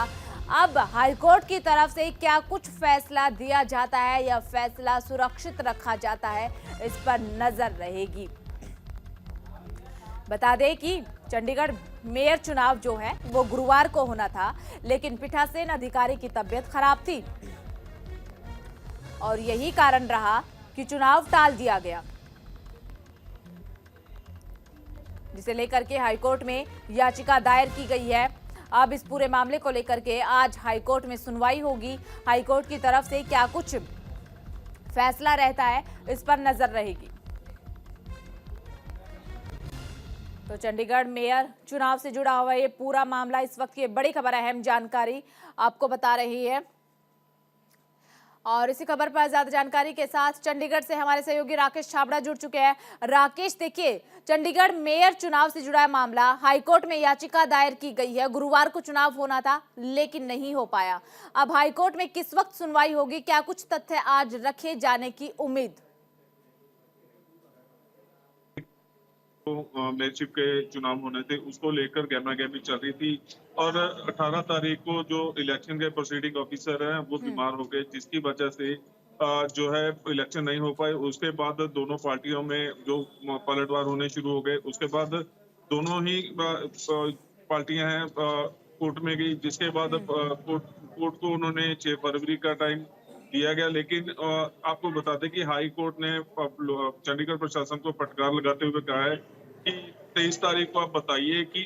अब हाईकोर्ट की तरफ से क्या कुछ फैसला दिया जाता है या फैसला सुरक्षित रखा जाता है, इस पर नजर रहेगी। बता दें कि चंडीगढ़ मेयर चुनाव जो है वो गुरुवार को होना था, लेकिन पीठासीन अधिकारी की तबीयत खराब थी और यही कारण रहा कि चुनाव टाल दिया गया, जिसे लेकर के हाईकोर्ट में याचिका दायर की गई है। अब इस पूरे मामले को लेकर के आज हाईकोर्ट में सुनवाई होगी। हाईकोर्ट की तरफ से क्या कुछ फैसला रहता है, इस पर नजर रहेगी। तो चंडीगढ़ मेयर चुनाव से जुड़ा हुआ ये पूरा मामला, इस वक्त की बड़ी खबर, अहम जानकारी आपको बता रही है। और इसी खबर पर ज्यादा जानकारी के साथ चंडीगढ़ से हमारे सहयोगी राकेश छाबड़ा जुड़ चुके हैं। राकेश, देखिए, चंडीगढ़ मेयर चुनाव से जुड़ा मामला, हाईकोर्ट में याचिका दायर की गई है। गुरुवार को चुनाव होना था लेकिन नहीं हो पाया। अब हाईकोर्ट में किस वक्त सुनवाई होगी, क्या कुछ तथ्य आज रखे जाने की उम्मीद? मेयरशिप के चुनाव होने थे, उसको लेकर गहमा-गहमी चल रही थी और 18 तारीख को जो इलेक्शन के प्रोसीडिंग ऑफिसर हैं वो बीमार हो गए, जिसकी वजह से जो है इलेक्शन नहीं हो पाए। उसके बाद दोनों पार्टियों में जो पलटवार होने शुरू हो गए। उसके बाद दोनों ही पार्टियां हैं कोर्ट में गई, जिसके बाद कोर्ट को उन्होंने 6 फरवरी का टाइम दिया गया। लेकिन आपको बता दें कि हाई कोर्ट ने चंडीगढ़ प्रशासन को फटकार लगाते हुए कहा है कि 23 तारीख को आप बताइए कि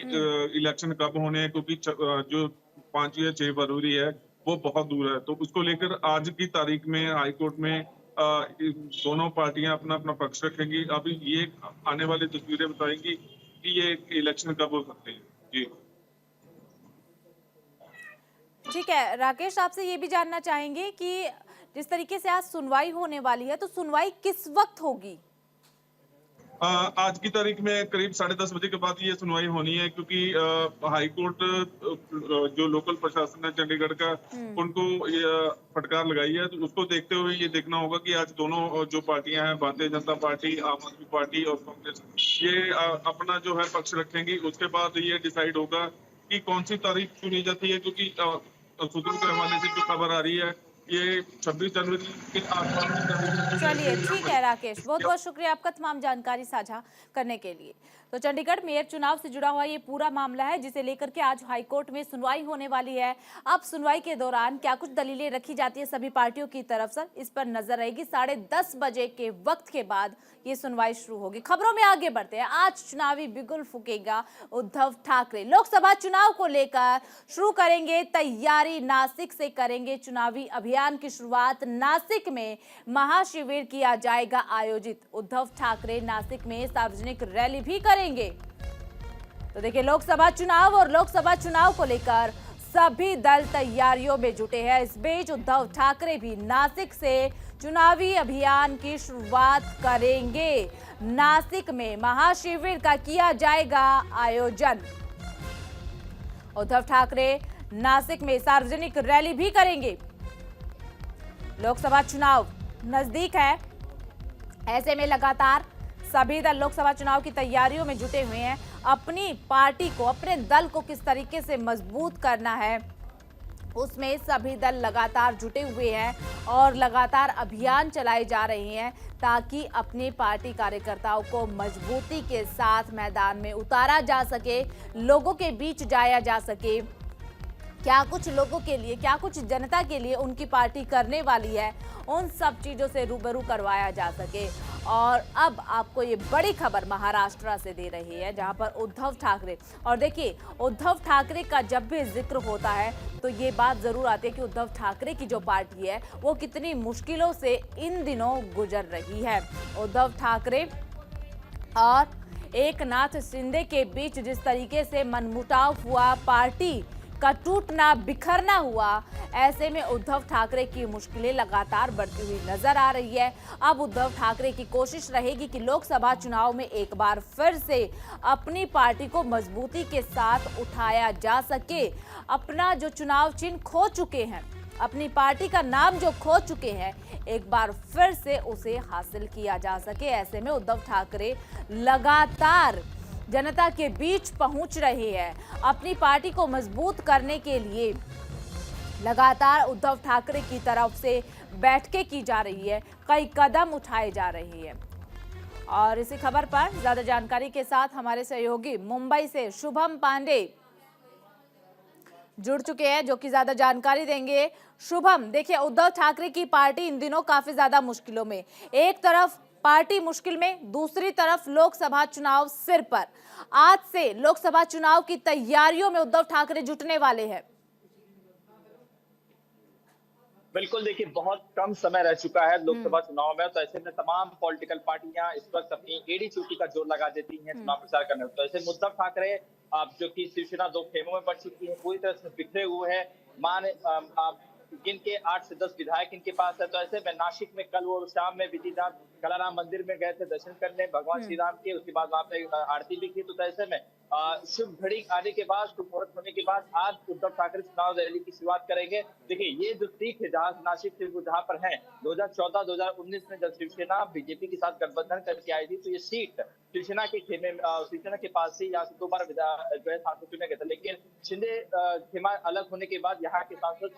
इलेक्शन कब होने हैं, क्योंकि जो 5 या 6 फरवरी है वो बहुत दूर है। तो उसको लेकर आज की तारीख में हाई कोर्ट में दोनों पार्टियां अपना अपना पक्ष रखेंगी। अभी ये आने वाली तस्वीरें बताएंगी कि ये इलेक्शन कब हो सकते हैं। जी ठीक है राकेश, आपसे ये भी जानना चाहेंगे कि जिस तरीके से आज सुनवाई होने वाली है, तो सुनवाई किस वक्त होगी? आज की तारीख में करीब 10:30 बजे के बाद ये सुनवाई होनी है, क्योंकि हाई कोर्ट जो लोकल प्रशासन है चंडीगढ़ का, उनको फटकार लगाई है। तो उसको देखते हुए ये देखना होगा कि आज दोनों जो पार्टियां हैं, भारतीय जनता पार्टी, आम आदमी पार्टी और कांग्रेस, ये अपना जो है पक्ष रखेंगी। उसके बाद ये डिसाइड होगा कि कौन सी तारीख चुनी जाती है, क्योंकि सूत्रों के हवाले से जो खबर आ रही है ये 26 जनवरी के आसपास। चलिए ठीक है राकेश, बहुत बहुत शुक्रिया आपका तमाम जानकारी साझा करने के लिए। तो चंडीगढ़ मेयर चुनाव से जुड़ा हुआ ये पूरा मामला है, जिसे लेकर के आज हाईकोर्ट में सुनवाई होने वाली है। अब सुनवाई के दौरान क्या कुछ दलीलें रखी जाती है सभी पार्टियों की तरफ से, इस पर नजर रहेगी। 10:30 बजे के वक्त के बाद ये सुनवाई शुरू होगी। खबरों में आगे बढ़ते हैं। आज चुनावी बिगुल फूकेगा उद्धव ठाकरे। लोकसभा चुनाव को लेकर शुरू करेंगे तैयारी। नासिक से करेंगे चुनावी अभियान की शुरुआत। नासिक में महाशिविर किया जाएगा आयोजित। उद्धव ठाकरे नासिक में सार्वजनिक रैली भी करेंगे। तो देखिए, लोकसभा चुनाव और लोकसभा चुनाव को लेकर सभी दल तैयारियों में जुटे हैं। इस बीच उद्धव ठाकरे भी नासिक से चुनावी अभियान की शुरुआत करेंगे। नासिक में महाशिविर का किया जाएगा आयोजन। उद्धव ठाकरे नासिक में सार्वजनिक रैली भी करेंगे। लोकसभा चुनाव नजदीक है, ऐसे में लगातार सभी दल लोकसभा चुनाव की तैयारियों में जुटे हुए हैं। अपनी पार्टी को, अपने दल को किस तरीके से मजबूत करना है, उसमें सभी दल लगातार जुटे हुए हैं और लगातार अभियान चलाए जा रहे हैं, ताकि अपनी पार्टी कार्यकर्ताओं को मजबूती के साथ मैदान में उतारा जा सके, लोगों के बीच जाया जा सके। क्या कुछ लोगों के लिए, क्या कुछ जनता के लिए उनकी पार्टी करने वाली है, उन सब चीजों से रूबरू करवाया जा सके। और अब आपको ये बड़ी खबर महाराष्ट्र से दे रही है, जहां पर उद्धव ठाकरे, और देखिए उद्धव ठाकरे का जब भी जिक्र होता है तो ये बात जरूर आती है कि उद्धव ठाकरे की जो पार्टी है वो कितनी मुश्किलों से इन दिनों गुजर रही है। उद्धव ठाकरे और एकनाथ शिंदे के बीच जिस तरीके से मनमुटाव हुआ, पार्टी का टूटना बिखरना हुआ, ऐसे में उद्धव ठाकरे की मुश्किलें लगातार बढ़ती हुई नजर आ रही है। अब उद्धव ठाकरे की कोशिश रहेगी कि लोकसभा चुनाव में एक बार फिर से अपनी पार्टी को मजबूती के साथ उठाया जा सके। अपना जो चुनाव चिन्ह खो चुके हैं, अपनी पार्टी का नाम जो खो चुके हैं, एक बार फिर से उसे हासिल किया जा सके। ऐसे में उद्धव ठाकरे लगातार जनता के बीच पहुंच रहे हैं। अपनी पार्टी को मजबूत करने के लिए लगातार उद्धव ठाकरे की तरफ से बैठकें की जा रही है, कई कदम उठाए जा रहे हैं। और इसी खबर पर ज्यादा जानकारी के साथ हमारे सहयोगी मुंबई से शुभम पांडे जुड़ चुके हैं, जो कि ज्यादा जानकारी देंगे। शुभम, देखिए उद्धव ठाकरे की पार्टी इन दिनों काफी ज्यादा मुश्किलों में, एक तरफ पार्टी मुश्किल में, दूसरी तरफ लोकसभा चुनाव सिर पर। आज से लोकसभा चुनाव की तैयारियों में उद्धव ठाकरे जुटने वाले हैं। बिल्कुल, देखिए बहुत कम समय रह चुका है लोकसभा चुनाव में, तो ऐसे में तमाम पॉलिटिकल पार्टियां इस वक्त अपनी एड़ी चोटी का जोर लगा देती हैं चुनाव प्रचार करने में। तो ऐसे में उद्धव ठाकरे जो कि शिवसेना दो खेमों में बढ़ चुकी है, पूरी तरह से बिखरे हुए हैं। जिनके 8 से 10 विधायक इनके पास है। तो ऐसे में नासिक में कल वो शाम में विधिनाथ कलाराम मंदिर में गए थे दर्शन करने भगवान श्री राम के, उसके बाद वहां पे आरती भी की। तो ऐसे में शुभ घड़ी आने के बाद, शुभ मुहूर्त होने के बाद आज उद्धव ठाकरे चुनाव रैली की शुरुआत करेंगे। देखिए ये जो सीट है जहाँ नासिक से जहाँ पर है 2014-2019 में जब शिवसेना बीजेपी के साथ गठबंधन करके आई थी, तो ये सीट शिवसेना के खेमे शिवसेना के पास से यहाँ से 2 बार जो है सांसद चुने गए थे। लेकिन शिंदे खेमा अलग होने के बाद यहाँ के सांसद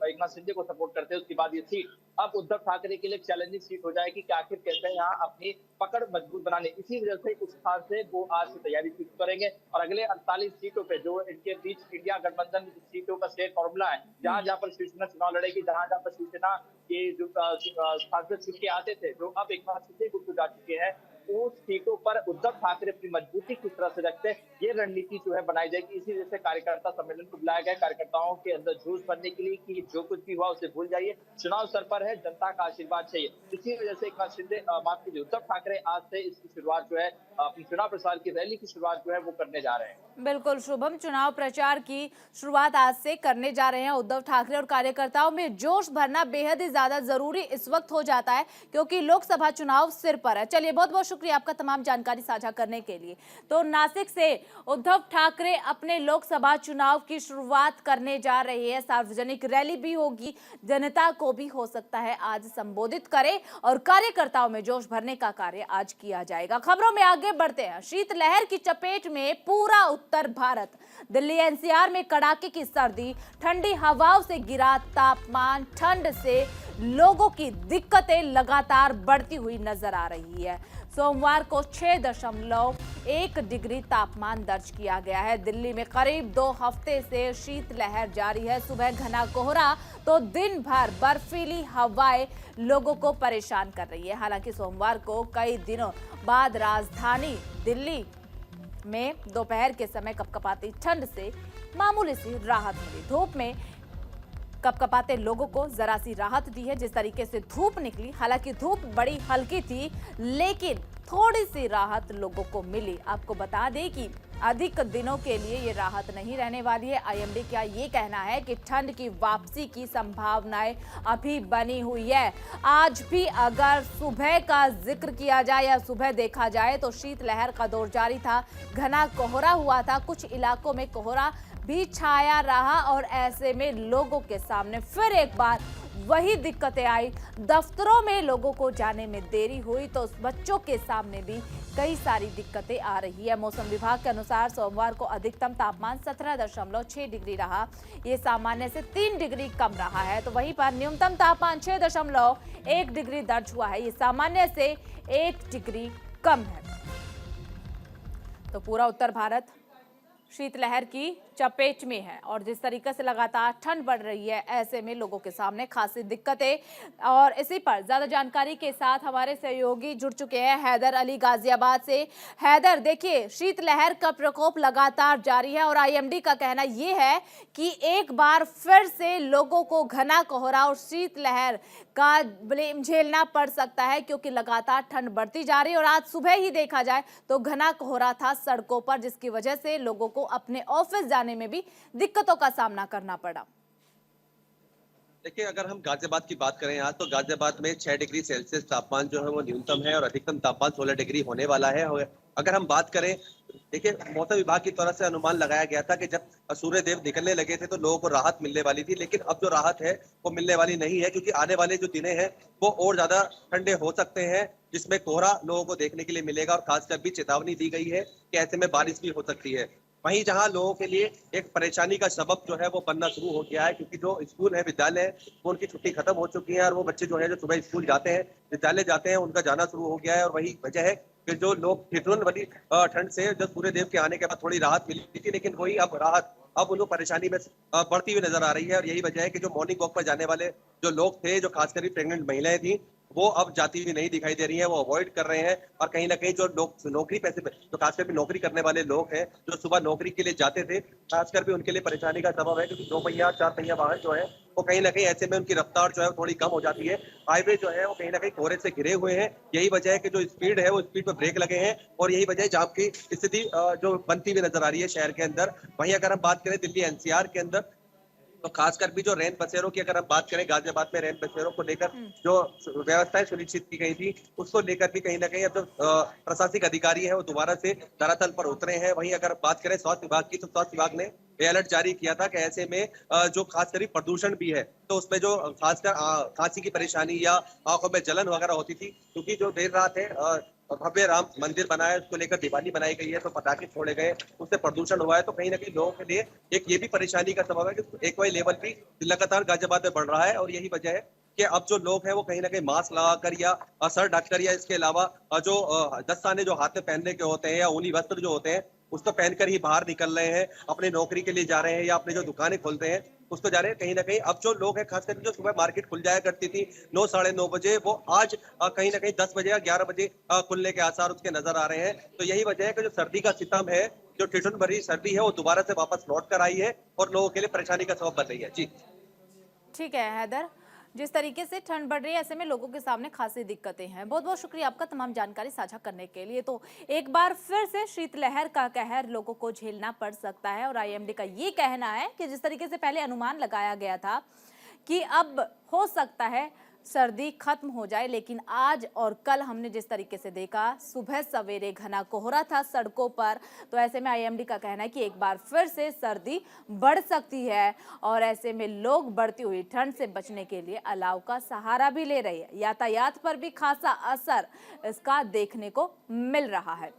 एकनाथ शिंदे को सपोर्ट करते हैं। उसके बाद ये सीट अब उद्धव ठाकरे के लिए चैलेंजिंग सीट हो जाएगी कि आखिर कैसे यहाँ अपनी पकड़ मजबूत बनाने। इसी वजह से उस स्थान से वो आज से तैयारी शुरू करेंगे और अगले 48 सीटों पे जो इनके बीच इंडिया गठबंधन सीटों का शेयर फॉर्मूला है, जहां जहां पर शिवसेना चुनाव लड़ेगी, जहां जहां पर शिवसेना के जो सांसद चुन के आते थे, जो अब एकनाथ शिंदे को जा चुके हैं, उस सीटों पर उद्धव ठाकरे अपनी मजबूती किस तरह से रखते हैं, ये रणनीति जो है बनाई जाएगी। इसी वजह से कार्यकर्ता सम्मेलन को बुलाया गया, कार्यकर्ताओं के अंदर जोश भरने के लिए कि जो कुछ भी हुआ उसे भूल जाइए, चुनाव सर पर है, जनता का आशीर्वाद चाहिए। इसी वजह से एकनाथ शिंदे माफ कीजिए उद्धव ठाकरे आज से इसकी शुरुआत जो है अपनी चुनाव प्रचार की रैली की शुरुआत जो है वो करने जा रहे हैं। बिल्कुल शुभम, चुनाव प्रचार की शुरुआत आज से करने जा रहे हैं उद्धव ठाकरे और कार्यकर्ताओं में जोश भरना बेहद ही ज्यादा जरूरी इस वक्त हो जाता है, क्योंकि लोकसभा चुनाव सिर पर है। चलिए, बहुत बहुत शुक्रिया आपका तमाम जानकारी साझा करने के लिए। तो नासिक से उद्धव ठाकरे अपने लोकसभा चुनाव की शुरुआत करने जा रहे हैं, सार्वजनिक रैली भी होगी, जनता को भी हो सकता है आज संबोधित करे और कार्यकर्ताओं में जोश भरने का कार्य आज किया जाएगा। खबरों में आगे बढ़ते हैं। शीतलहर की चपेट में पूरा उत्तर भारत, दिल्ली एनसीआर में कड़ाके की सर्दी, ठंडी हवाओं से गिरा तापमान, ठंड से लोगों की दिक्कतें लगातार बढ़ती हुई नजर आ रही है। सोमवार को 6.1 डिग्री तापमान दर्ज किया गया है। दिल्ली में करीब 2 हफ्ते से शीतलहर जारी है। सुबह घना कोहरा तो दिन भर बर्फीली हवाएं लोगों को परेशान कर रही है। हालांकि सोमवार को कई दिनों बाद राजधानी दिल्ली में दोपहर के समय कपकपाती ठंड से मामूली सी राहत मिली। धूप में कपकपाते लोगों को जरा सी राहत दी है। जिस तरीके से धूप निकली, हालांकि धूप बड़ी हल्की थी, लेकिन थोड़ी सी राहत लोगों को मिली। आपको बता दें कि अधिक दिनों के लिए ये राहत नहीं रहने वाली है। आईएमडी का ये कहना है कि ठंड की वापसी की संभावनाएं अभी बनी हुई है। आज भी अगर सुबह का जिक्र किया जाए या सुबह देखा जाए तो शीतलहर का दौर जारी था, घना कोहरा हुआ था, कुछ इलाकों में कोहरा भी छाया रहा और ऐसे में लोगों के सामने फिर एक बार वही दिक्कतें आई। दफ्तरों में लोगों को जाने में देरी हुई तो बच्चों के सामने भी कई सारी दिक्कतें आ रही है। मौसम विभाग के अनुसार सोमवार को अधिकतम तापमान 17.6 डिग्री रहा, ये सामान्य से 3 डिग्री कम रहा है। तो वहीं पर न्यूनतम तापमान 6.1 डिग्री दर्ज हुआ है, ये सामान्य से 1 डिग्री कम है। तो पूरा उत्तर भारत शीतलहर की चपेट में है और जिस तरीके से लगातार ठंड बढ़ रही है, ऐसे में लोगों के सामने खासी दिक्कतें। और इसी पर ज्यादा जानकारी के साथ हमारे सहयोगी जुड़ चुके हैं हैदर अली गाजियाबाद से। हैदर, देखिए शीतलहर का प्रकोप लगातार जारी है और आईएमडी का कहना यह है कि एक बार फिर से लोगों को घना कोहरा और शीतलहर का ब्लेम झेलना पड़ सकता है, क्योंकि लगातार ठंड बढ़ती जा रही है और आज सुबह ही देखा जाए तो घना कोहरा था सड़कों पर, जिसकी वजह से लोगों को अपने ऑफिस जाने में भी दिक्कतों का सामना करना पड़ा। देखिए, अगर हम गाजियाबाद की बात करें आज, तो गाजियाबाद में 6 डिग्री सेल्सियस तापमान जो है वो न्यूनतम है और अधिकतम तापमान 16 डिग्री होने वाला है। अगर हम बात करें, देखिए मौसम विभाग की तरफ से अनुमान लगाया गया था कि जब सूर्य देव निकलने लगे थे तो लोगों को राहत मिलने वाली थी, लेकिन अब जो राहत है वो मिलने वाली नहीं है, क्योंकि आने वाले जो दिन हैं वो और ज्यादा ठंडे हो सकते हैं, जिसमें कोहरा लोगों को देखने के लिए मिलेगा और खासकर भी चेतावनी दी गई है कि ऐसे में बारिश भी हो सकती है। वहीं जहां लोगों के लिए एक परेशानी का सबब जो है वो बनना शुरू हो गया है, क्योंकि जो स्कूल है, विद्यालय है, वो उनकी छुट्टी खत्म हो चुकी है और वो बच्चे जो है जो सुबह स्कूल जाते हैं, विद्यालय जाते हैं, उनका जाना शुरू हो गया है। और वही वजह है कि जो लोग ठिठुरन वाली ठंड से जो सूर्य देव के आने के बाद थोड़ी राहत मिली थी, लेकिन वही अब राहत अब उनको परेशानी में बढ़ती हुई नजर आ रही है। और यही वजह है कि जो मॉर्निंग वॉक पर जाने वाले जो लोग थे, जो खासकर प्रेग्नेंट महिलाएं थी, वो अब जाती हुई नहीं दिखाई दे रही है, वो अवॉइड कर रहे हैं। और कहीं ना कहीं जो लोग नौकरी पैसे जो खासकर भी नौकरी करने वाले लोग हैं, जो सुबह नौकरी के लिए जाते थे, खासकर भी उनके लिए परेशानी का सबब है, क्योंकि 2 पहिया 4 पहिया वाहन जो है वो कहीं ना कहीं ऐसे में उनकी रफ्तार जो है थोड़ी कम हो जाती है। हाईवे जो है वो कहीं ना कहीं कोहरे से घिरे हुए हैं। यही वजह है कि जो स्पीड है वो स्पीड पर ब्रेक लगे हैं और यही वजह है जाम की स्थिति जो बनती हुई नजर आ रही है शहर के अंदर। वहीं अगर हम बात करें दिल्ली एनसीआर के अंदर, तो खासकर भी जो रैन बसेरों की अगर हम बात करें, गाजियाबाद में रैन बसेरों को लेकर जो व्यवस्थाएं सुनिश्चित की गई थी, उसको लेकर भी कहीं ना कहीं अब जो प्रशासनिक अधिकारी है वो दोबारा से धरातल पर उतरे हैं। वहीं अगर बात करें स्वास्थ्य विभाग की, तो स्वास्थ्य विभाग ने अलर्ट जारी किया था कि ऐसे में जो खासकर प्रदूषण भी है, तो उसमें जो खासकर खांसी की परेशानी या आंखों में जलन वगैरह होती थी, क्योंकि जो देर रात है भव्य राम मंदिर बना है, उसको लेकर दीवानी बनाई गई है, तो पटाखे छोड़े गए, उससे प्रदूषण हुआ है। तो कहीं ना कहीं लोगों के लिए एक ये भी परेशानी का सबब है कि एक्वाई लेवल भी लगातार गाजियाबाद में बढ़ रहा है। और यही वजह है कि अब जो लोग हैं वो कहीं ना कहीं मास्क लगाकर या सर ढककर या इसके अलावा जो दस्ताने जो हाथ में पहनने के होते हैं या ऊनी वस्त्र जो होते हैं उसको पहनकर ही बाहर निकल रहे हैं, अपने नौकरी के लिए जा रहे हैं या अपने जो दुकानें खोलते हैं उसको जा रहे हैं। कहीं ना कहीं अब जो लोग हैं, खासकर जो सुबह मार्केट खुल जाया करती थी 9 साढ़े 9 बजे, वो आज कहीं ना कहीं 10 बजे या 11 बजे खुलने के आसार उसके नजर आ रहे हैं। तो यही वजह है कि जो सर्दी का सितम है, जो ठिठुरन भरी सर्दी है, वो दोबारा से वापस लौट कर आई है और लोगों के लिए परेशानी का सबब बन रही है। जी ठीक है हैदर, जिस तरीके से ठंड बढ़ रही है ऐसे में लोगों के सामने खासी दिक्कतें हैं। बहुत बहुत शुक्रिया आपका तमाम जानकारी साझा करने के लिए। तो एक बार फिर से शीतलहर का कहर लोगों को झेलना पड़ सकता है और आईएमडी का ये कहना है कि जिस तरीके से पहले अनुमान लगाया गया था कि अब हो सकता है सर्दी खत्म हो जाए, लेकिन आज और कल हमने जिस तरीके से देखा सुबह सवेरे घना कोहरा था सड़कों पर, तो ऐसे में आईएमडी का कहना है कि एक बार फिर से सर्दी बढ़ सकती है और ऐसे में लोग बढ़ती हुई ठंड से बचने के लिए अलाव का सहारा भी ले रहे हैं। यातायात पर भी खासा असर इसका देखने को मिल रहा है।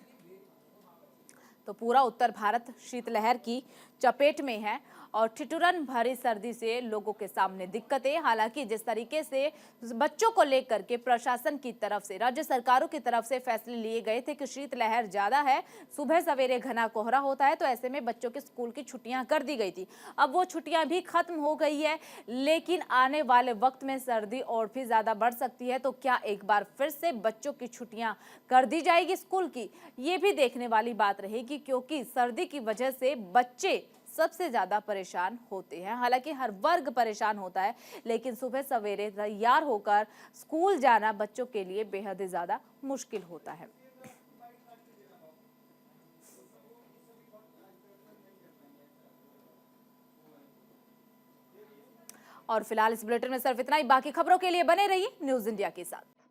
तो पूरा उत्तर भारत शीतलहर की चपेट में है और ठिठुरन भरी सर्दी से लोगों के सामने दिक्कतें। हालांकि जिस तरीके से बच्चों को लेकर के प्रशासन की तरफ से, राज्य सरकारों की तरफ से फैसले लिए गए थे कि शीतलहर ज्यादा है, सुबह सवेरे घना कोहरा होता है, तो ऐसे में बच्चों के स्कूल की छुट्टियां कर दी गई थी। अब वो छुट्टियां भी खत्म हो गई है, लेकिन आने वाले वक्त में सर्दी और भी ज्यादा बढ़ सकती है। तो क्या एक बार फिर से बच्चों की छुट्टियां कर दी जाएगी स्कूल की, ये भी देखने वाली बात रहेगी, क्योंकि सर्दी की वजह से बच्चे सबसे ज्यादा परेशान होते हैं। हालांकि हर वर्ग परेशान होता है, लेकिन सुबह सवेरे तैयार होकर स्कूल जाना बच्चों के लिए बेहद ही ज्यादा मुश्किल होता है। और फिलहाल इस बुलेटिन में सिर्फ इतना ही। बाकी खबरों के लिए बने रहिए न्यूज इंडिया के साथ।